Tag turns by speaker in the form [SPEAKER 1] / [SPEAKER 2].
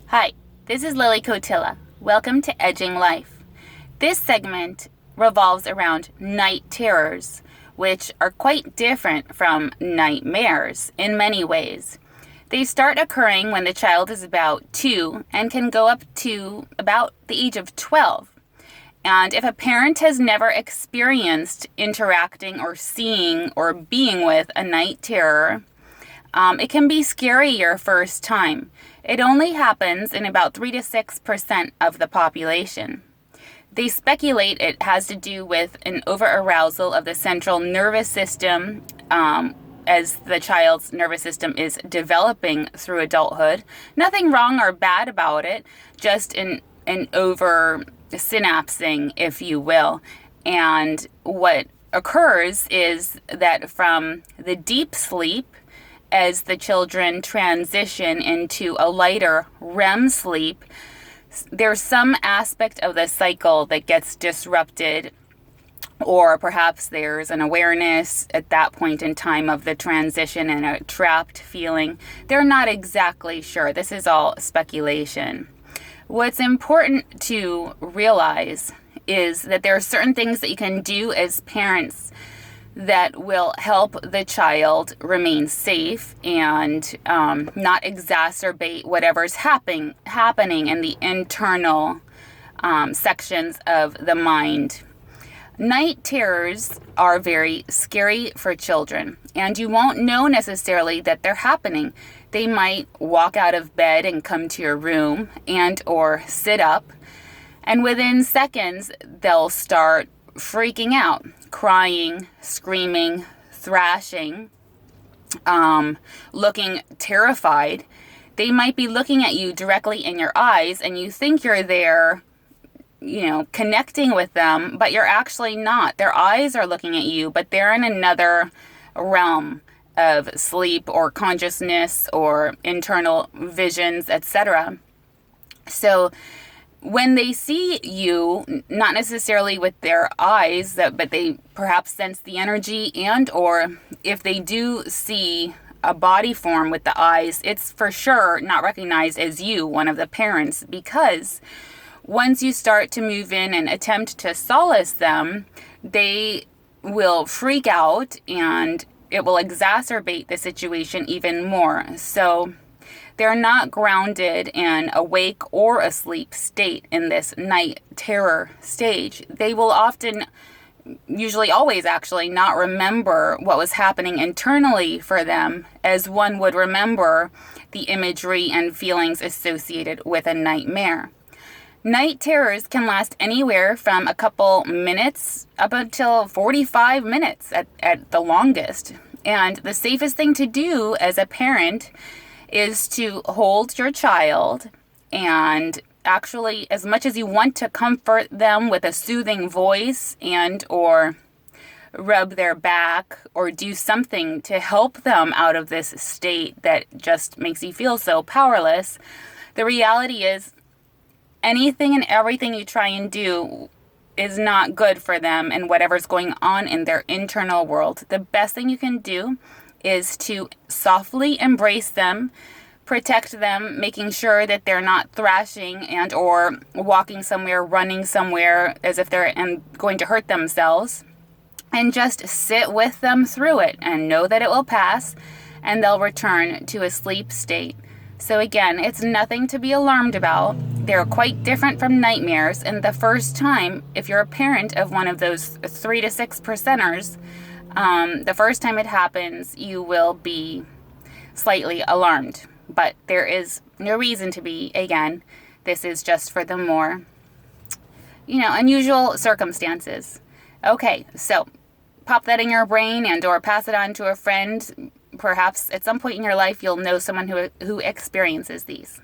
[SPEAKER 1] Hi, this is Lily Cotilla. Welcome to Edging Life. This segment revolves around night terrors, which are quite different from nightmares in many ways. They start occurring when the child is about 2 and can go up to about the age of 12. And if a parent has never experienced interacting or seeing or being with a night terror, it can be scary your first time. It only happens in about 3 to 6% of the population. They speculate it has to do with an overarousal of the central nervous system as the child's nervous system is developing through adulthood. Nothing wrong or bad about it, just an over synapsing, if you will. And what occurs is that from the deep sleep, as the children transition into a lighter REM sleep, there's some aspect of the cycle that gets disrupted, or perhaps there's an awareness at that point in time of the transition and a trapped feeling. They're not exactly sure. This is all speculation. What's important to realize is that there are certain things that you can do as parents that will help the child remain safe and not exacerbate whatever's happening in the internal sections of the mind. Night terrors are very scary for children, and you won't know necessarily that they're happening. They might walk out of bed and come to your room and or sit up, and within seconds they'll start freaking out, crying, screaming, thrashing, looking terrified. They might be looking at you directly in your eyes and you think you're there, connecting with them, but you're actually not. Their eyes are looking at you, but they're in another realm of sleep or consciousness or internal visions, etc. So when they see you, not necessarily with their eyes, but they perhaps sense the energy, and or if they do see a body form with the eyes, it's for sure not recognized as you, one of the parents, because once you start to move in and attempt to solace them, they will freak out and it will exacerbate the situation even more. So they're not grounded in awake or asleep state in this night terror stage. They will often, usually always actually, not remember what was happening internally for them as one would remember the imagery and feelings associated with a nightmare. Night terrors can last anywhere from a couple minutes up until 45 minutes at the longest. And the safest thing to do as a parent is to hold your child and actually, as much as you want to comfort them with a soothing voice and or rub their back or do something to help them out of this state that just makes you feel so powerless, the reality is anything and everything you try and do is not good for them and whatever's going on in their internal world. The best thing you can do is to softly embrace them, protect them, making sure that they're not thrashing and or walking somewhere, running somewhere as if they're going to hurt themselves, and just sit with them through it and know that it will pass and they'll return to a sleep state. So again, it's nothing to be alarmed about. They're quite different from nightmares, and the first time, if you're a parent of one of those 3 to 6%ers, the first time it happens, you will be slightly alarmed. But there is no reason to be. Again, this is just for the more, unusual circumstances. Okay, so pop that in your brain and or pass it on to a friend. Perhaps at some point in your life, you'll know someone who experiences these.